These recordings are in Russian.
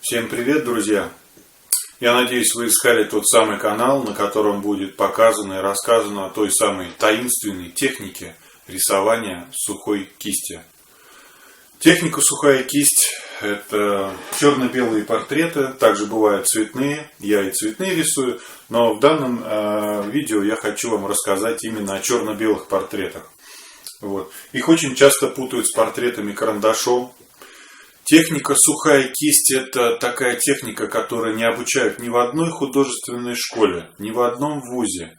Всем привет, друзья! Я надеюсь, вы искали тот самый канал, на котором будет показано и рассказано о той самой таинственной технике рисования сухой кисти. Техника сухая кисть – это черно-белые портреты, также бывают цветные, я и цветные рисую, но в данном видео я хочу вам рассказать именно о черно-белых портретах. Вот. Их очень часто путают с портретами карандашом. Техника сухая кисть – это такая техника, которую не обучают ни в одной художественной школе, ни в одном вузе.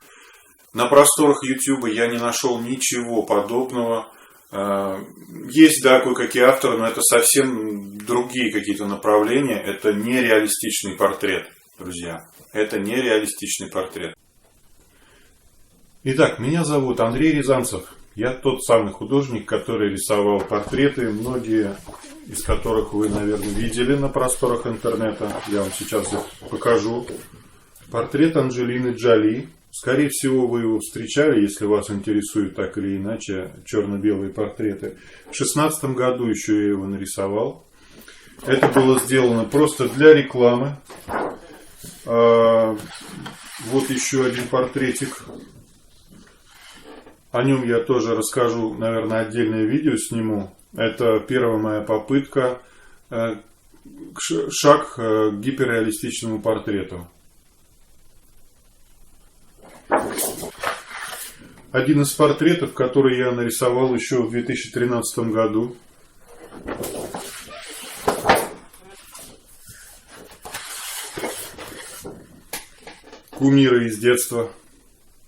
На просторах YouTube я не нашел ничего подобного. Есть, да, кое-какие авторы, но это совсем другие какие-то направления. Это нереалистичный портрет, друзья. Это нереалистичный портрет. Итак, меня зовут Андрей Рязанцев. Я тот самый художник, который рисовал портреты, многие из которых вы, наверное, видели на просторах интернета. Я вам сейчас их покажу. Портрет Анджелины Джоли. Скорее всего, вы его встречали, если вас интересуют так или иначе черно-белые портреты. В 2016 году еще я его нарисовал. Это было сделано просто для рекламы. Вот еще один портретик. О нем я тоже расскажу, наверное, отдельное видео сниму. Это первая моя попытка, шаг к гиперреалистичному портрету. Один из портретов, который я нарисовал еще в 2013 году. Кумиры из детства.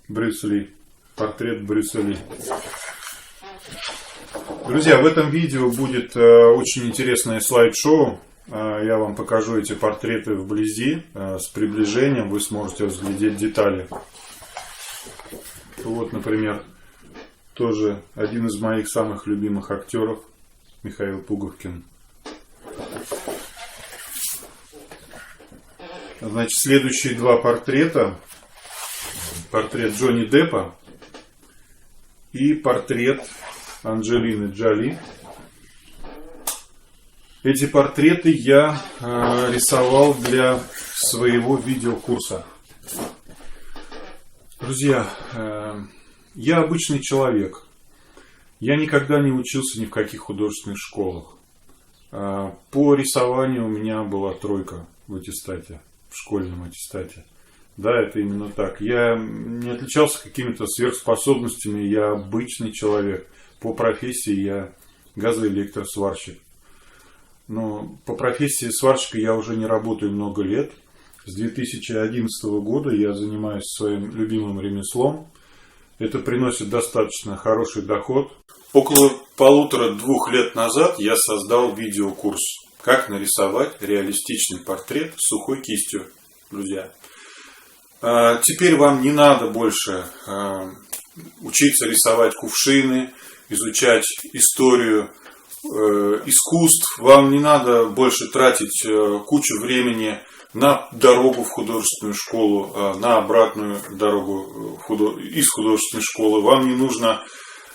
Брюс Ли. Портрет Брюса Ли. Друзья, в этом видео будет очень интересное слайд-шоу. Я вам покажу эти портреты вблизи, с приближением. Вы сможете разглядеть детали. Вот, например, тоже один из моих самых любимых актеров, Михаил Пуговкин. Значит, следующие два портрета. Портрет Джонни Деппа и портрет Анджелины Джоли. Эти портреты я рисовал для своего видеокурса. Друзья, я обычный человек. Я никогда не учился ни в каких художественных школах. По рисованию у меня была тройка в аттестате, в школьном аттестате. Да, это именно так. Я не отличался какими-то сверхспособностями. Я обычный человек. По профессии я газоэлектросварщик. Но по профессии сварщика я уже не работаю много лет. С 2011 года я занимаюсь своим любимым ремеслом. Это приносит достаточно хороший доход. Около 1,5-2 лет назад я создал видеокурс «Как нарисовать реалистичный портрет сухой кистью», друзья. Теперь вам не надо больше учиться рисовать кувшины, изучать историю искусств. Вам не надо больше тратить кучу времени на дорогу в художественную школу, на обратную дорогу из художественной школы. Вам не нужно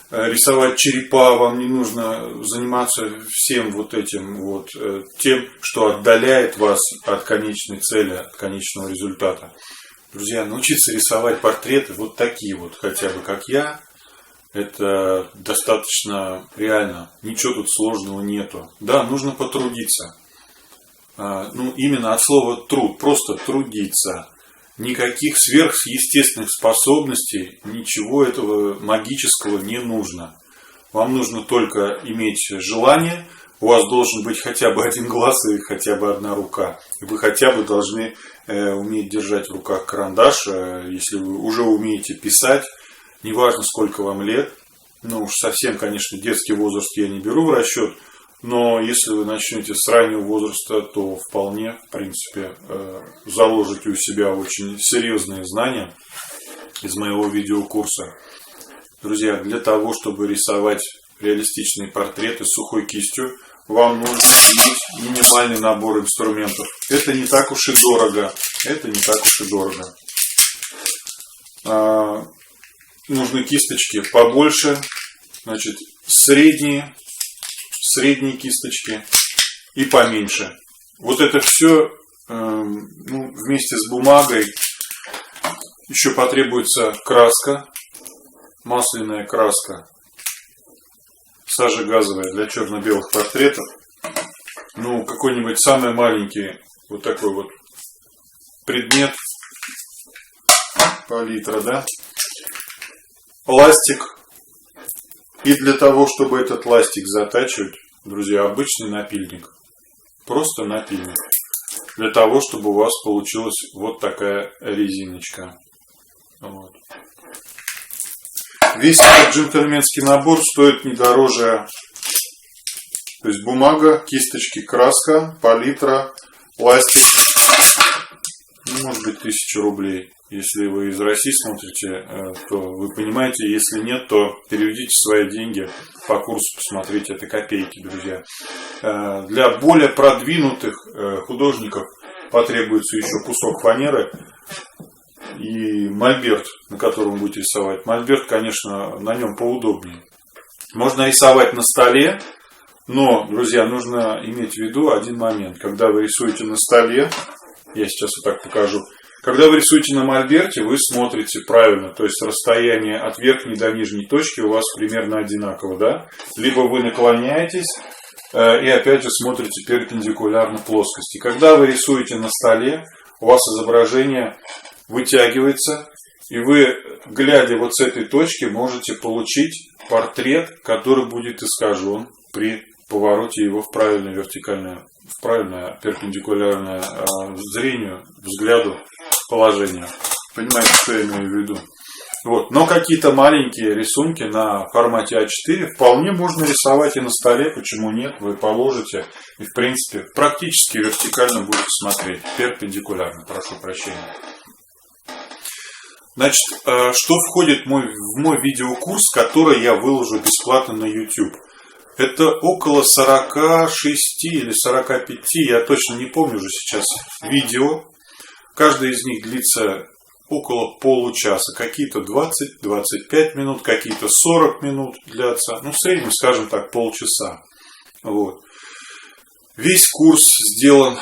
рисовать черепа, вам не нужно заниматься всем вот этим вот, тем, что отдаляет вас от конечной цели, от конечного результата. Друзья, научиться рисовать портреты вот такие вот, хотя бы как я, это достаточно реально. Ничего тут сложного нету. Да, нужно потрудиться. Именно от слова труд. Просто трудиться. Никаких сверхъестественных способностей, ничего этого магического не нужно. Вам нужно только иметь желание. У вас должен быть хотя бы один глаз и хотя бы одна рука. И вы хотя бы должны уметь держать в руках карандаш. Если вы уже умеете писать, неважно сколько вам лет. Ну уж совсем, конечно, детский возраст я не беру в расчет. Но если вы начнете с раннего возраста, то вполне, в принципе, заложите у себя очень серьезные знания из моего видеокурса. Друзья, для того, чтобы рисовать реалистичные портреты сухой кистью, вам нужно иметь минимальный набор инструментов. Это не так уж и дорого. Это не так уж и дорого. Нужны кисточки побольше. Значит, средние кисточки и поменьше. Вот это все вместе с бумагой еще потребуется краска, масляная краска, сажегазовая для черно-белых портретов. Ну, какой-нибудь самый маленький вот такой вот предмет, палитра, да, ластик. И для того, чтобы этот ластик затачивать, друзья, обычный напильник. Просто напильник. Для того, чтобы у вас получилась вот такая резиночка. Вот. Весь этот джентльменский набор стоит не дороже. То есть бумага, кисточки, краска, палитра, ластик. Ну, может быть, 1000 рублей. Если вы из России смотрите, то вы понимаете. Если нет, то переведите свои деньги по курсу, посмотрите, это копейки, друзья. Для более продвинутых художников потребуется еще кусок фанеры и мольберт, на котором вы будете рисовать. Мольберт, конечно, на нем поудобнее. Можно рисовать на столе, но, друзья, нужно иметь в виду один момент. Когда вы рисуете на столе, я сейчас вот так покажу. Когда вы рисуете на мольберте, вы смотрите правильно. То есть расстояние от верхней до нижней точки у вас примерно одинаково, да? Либо вы наклоняетесь и опять же смотрите перпендикулярно плоскости. Когда вы рисуете на столе, у вас изображение вытягивается, и вы, глядя вот с этой точки, можете получить портрет, который будет искажен при повороте его в правильное вертикальное, в правильное перпендикулярное зрению, взгляду, положение. Понимаете, что я имею в виду? Вот. Но какие-то маленькие рисунки на формате А4 вполне можно рисовать и на столе. Почему нет? Вы положите и, в принципе, практически вертикально будете смотреть. Перпендикулярно, прошу прощения. Значит, что входит в мой видеокурс, который я выложу бесплатно на YouTube? Это около 46 или 45, я точно не помню уже сейчас, видео. Каждый из них длится около получаса. Какие-то 20-25 минут, какие-то 40 минут длятся. Ну, в среднем, скажем так, полчаса. Вот. Весь курс сделан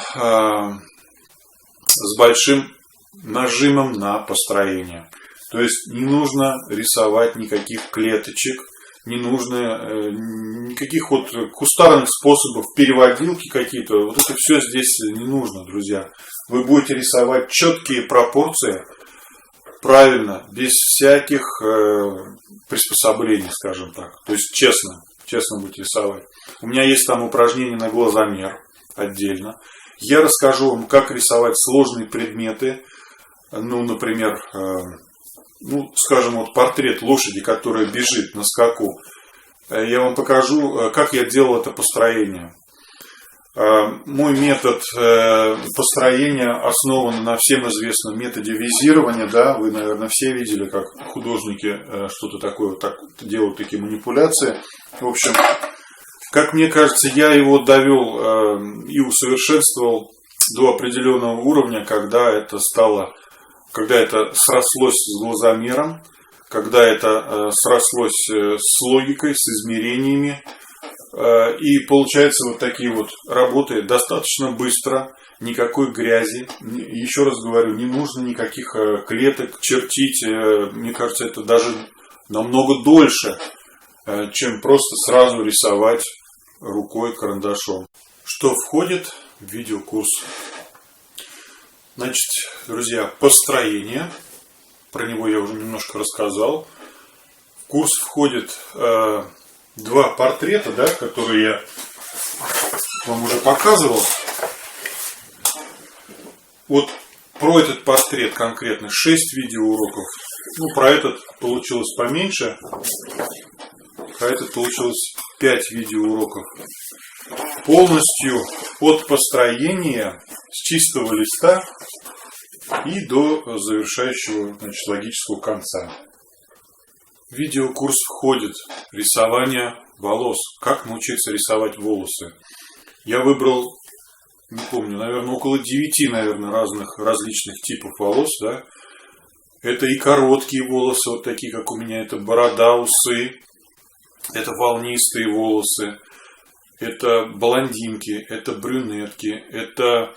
с большим нажимом на построение. То есть не нужно рисовать никаких клеточек, не нужно никаких вот кустарных способов, переводилки какие-то. Вот это все здесь не нужно, друзья. Вы будете рисовать четкие пропорции, правильно, без всяких приспособлений, скажем так. То есть честно будете рисовать. У меня есть там упражнение на глазомер отдельно. Я расскажу вам, как рисовать сложные предметы. Ну, например, скажем, вот портрет лошади, которая бежит на скаку. Я вам покажу, как я делал это построение. Мой метод построения основан на всем известном методе визирования. Да? Вы, наверное, все видели, как художники что-то такое так делают, такие манипуляции. В общем, как мне кажется, я его довел и усовершенствовал до определенного уровня, когда это срослось с глазомером, когда это срослось с логикой, с измерениями. И получается вот такие вот работы достаточно быстро, никакой грязи. Еще раз говорю, не нужно никаких клеток чертить. Мне кажется, это даже намного дольше, чем просто сразу рисовать рукой, карандашом. Что входит в видеокурс? Значит, друзья, построение. Про него я уже немножко рассказал. В курс входит два портрета, да, которые я вам уже показывал. Вот про этот портрет конкретно 6 видеоуроков. Ну, про этот получилось поменьше. Про этот получилось 5 видеоуроков. Полностью от построения с чистого листа и до завершающего, значит, логического конца. В видеокурс входит рисование волос. Как научиться рисовать волосы. Я выбрал, не помню, наверное, около 9, различных типов волос. Да? Это и короткие волосы, вот такие, как у меня, это борода, усы. Это волнистые волосы. это блондинки, это брюнетки, это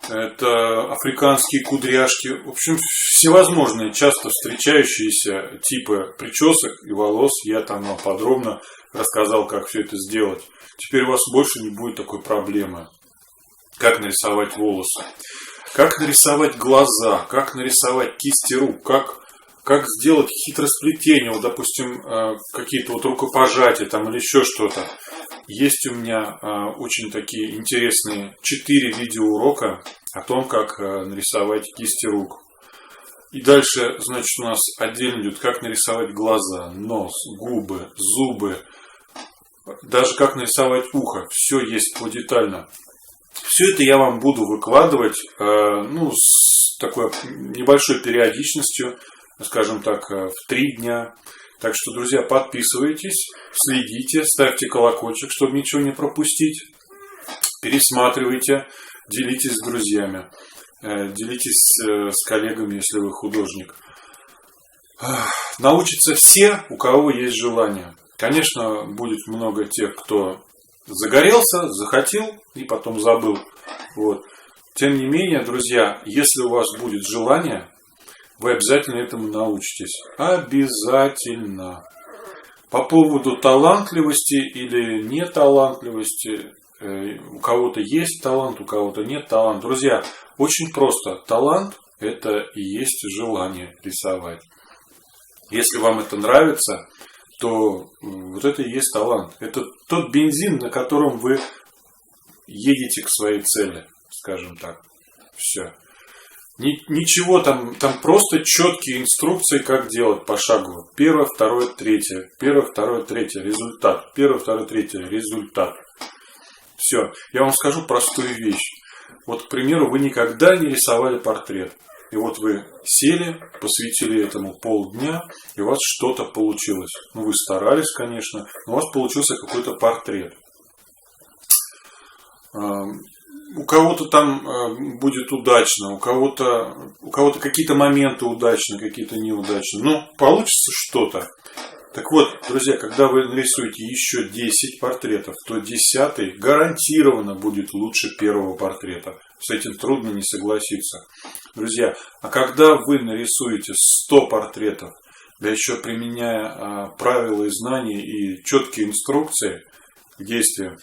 африканские кудряшки. В общем, всевозможные часто встречающиеся типы причесок и волос. Я там вам подробно рассказал, как все это сделать. Теперь у вас больше не будет такой проблемы. Как нарисовать волосы, как нарисовать глаза, как нарисовать кисти рук, как сделать хитросплетение, вот, допустим, какие-то вот рукопожатия там, или еще что-то. Есть у меня очень такие интересные 4 видеоурока о том, как нарисовать кисти рук. И дальше, значит, у нас отдельно идет, как нарисовать глаза, нос, губы, зубы, даже как нарисовать ухо. Все есть подетально. Все это я вам буду выкладывать, с такой небольшой периодичностью, скажем так, в 3 дня. Так что, друзья, подписывайтесь, следите, ставьте колокольчик, чтобы ничего не пропустить. Пересматривайте, делитесь с друзьями, делитесь с коллегами, если вы художник. Научатся все, у кого есть желание. Конечно, будет много тех, кто загорелся, захотел и потом забыл. Вот. Тем не менее, друзья, если у вас будет желание, вы обязательно этому научитесь. Обязательно. По поводу талантливости или неталантливости, у кого-то есть талант, у кого-то нет таланта. Друзья, очень просто. Талант – это и есть желание рисовать. Если вам это нравится, то вот это и есть талант. Это тот бензин, на котором вы едете к своей цели, скажем так. Все. Ничего там просто четкие инструкции, как делать пошагово. 1, 2, 3. 1, 2, 3. Результат. 1, 2, 3. Результат. Все. Я вам скажу простую вещь. Вот, к примеру, вы никогда не рисовали портрет. И вот вы сели, посвятили этому полдня, и у вас что-то получилось. Ну, вы старались, конечно, но у вас получился какой-то портрет. У кого-то там будет удачно, у кого-то какие-то моменты удачны, какие-то неудачны. Но получится что-то. Так вот, друзья, когда вы нарисуете еще 10 портретов, то 10-й гарантированно будет лучше первого портрета. С этим трудно не согласиться. Друзья, а когда вы нарисуете 100 портретов, да еще применяя правила и знания и четкие инструкции к действию,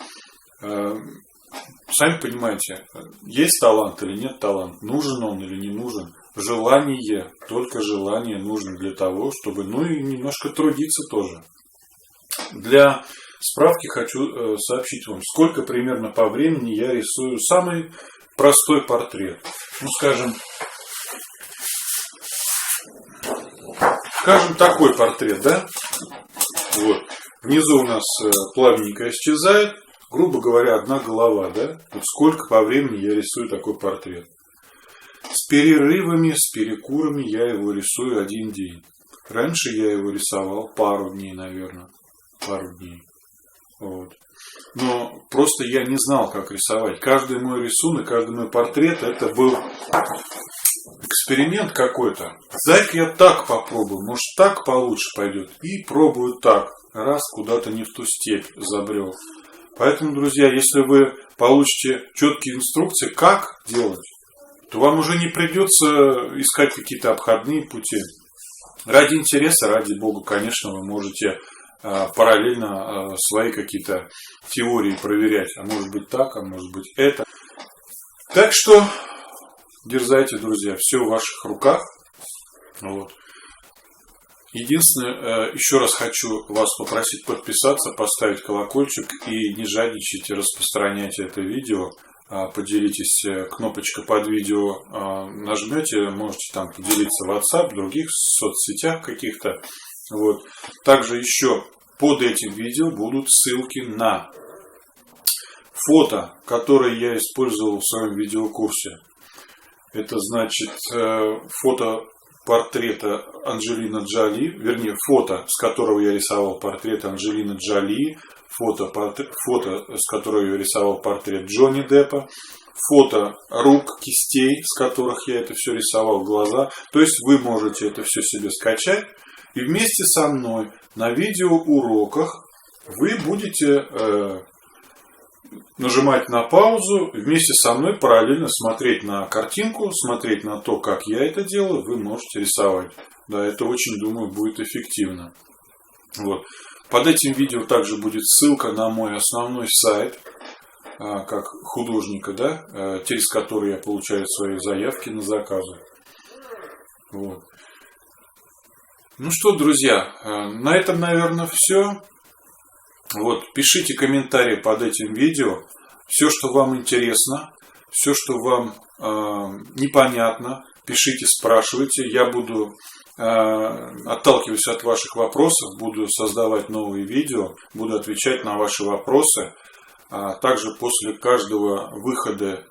сами понимаете, есть талант или нет таланта, нужен он или не нужен. Желание, только желание нужно для того, чтобы, и немножко трудиться тоже. Для справки хочу сообщить вам, сколько примерно по времени я рисую самый простой портрет. Скажем, такой портрет, да? Вот. Внизу у нас плавненько исчезает. Грубо говоря, одна голова, да? Вот сколько по времени я рисую такой портрет. С перерывами, с перекурами я его рисую 1 день. Раньше я его рисовал пару дней, наверное. Пару дней. Вот. Но просто я не знал, как рисовать. Каждый мой рисунок, каждый мой портрет, это был эксперимент какой-то. Дай-ка я так попробую, может так получше пойдет. И пробую так. Раз, куда-то не в ту степь забрел. Поэтому, друзья, если вы получите четкие инструкции, как делать, то вам уже не придется искать какие-то обходные пути. Ради интереса, ради Бога, конечно, вы можете параллельно свои какие-то теории проверять. А может быть так, а может быть это. Так что дерзайте, друзья, все в ваших руках. Вот. Единственное, еще раз хочу вас попросить подписаться, поставить колокольчик и не жадничайте, распространяйте это видео. Поделитесь, кнопочка под видео нажмете, можете там поделиться в WhatsApp, в других соцсетях каких-то. Вот. Также еще под этим видео будут ссылки на фото, которые я использовал в своем видеокурсе. Это значит фото портрета Анджелины Джоли, вернее фото, с которого я рисовал портрет Анджелины Джоли, фото, с которого я рисовал портрет Джонни Деппа, фото рук, кистей, с которых я это все рисовал, глаза. То есть вы можете это все себе скачать и вместе со мной на видеоуроках вы будете нажимать на паузу, вместе со мной параллельно смотреть на картинку, смотреть на то, как я это делаю, вы можете рисовать. Да, это очень, думаю, будет эффективно. Вот. Под этим видео также будет ссылка на мой основной сайт, как художника, да, через который я получаю свои заявки на заказы. Вот. Ну что, друзья, на этом, наверное, все. Вот, пишите комментарии под этим видео. Все, что вам интересно, все, что вам непонятно, пишите, спрашивайте. Я буду, отталкиваясь от ваших вопросов, буду создавать новые видео, буду отвечать на ваши вопросы. Также после каждого выхода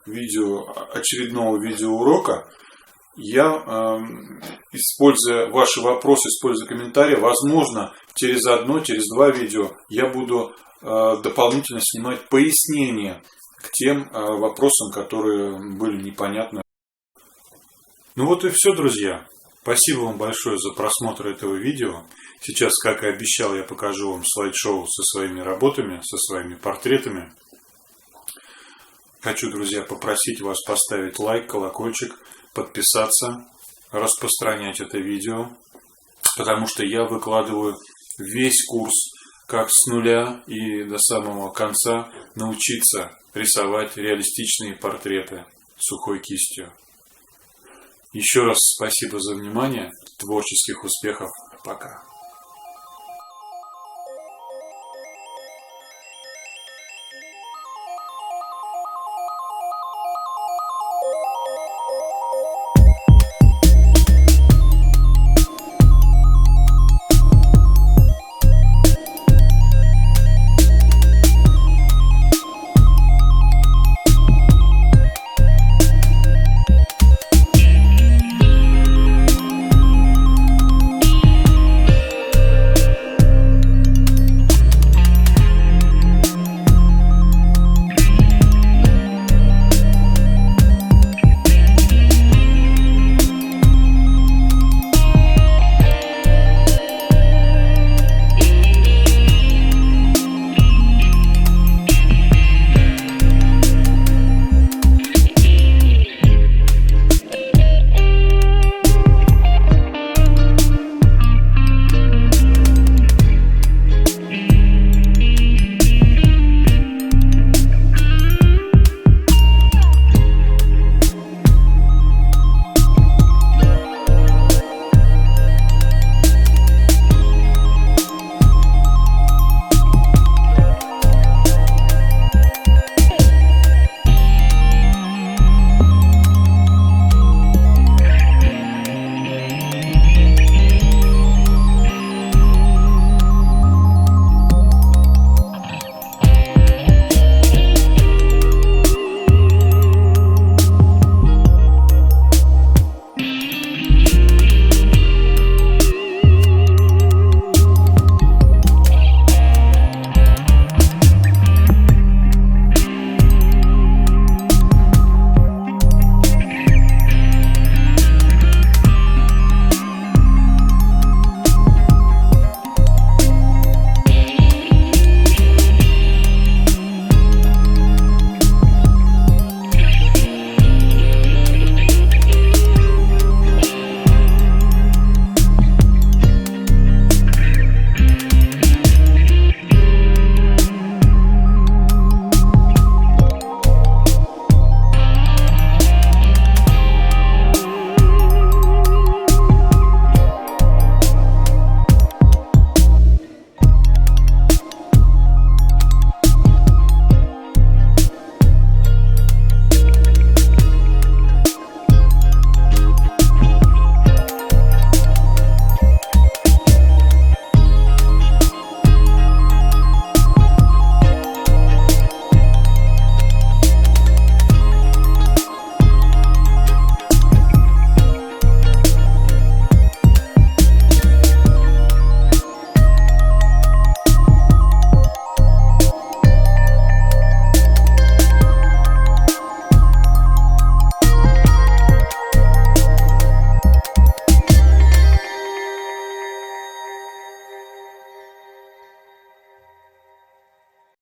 очередного видеоурока, я, используя ваши вопросы, используя комментарии, возможно, через два видео я буду дополнительно снимать пояснения к тем вопросам, которые были непонятны. Ну вот и все, друзья. Спасибо вам большое за просмотр этого видео. Сейчас, как и обещал, я покажу вам слайд-шоу со своими работами, со своими портретами. Хочу, друзья, попросить вас поставить лайк, колокольчик, подписаться, распространять это видео, потому что я выкладываю весь курс, как с нуля и до самого конца научиться рисовать реалистичные портреты сухой кистью. Еще раз спасибо за внимание, творческих успехов, пока.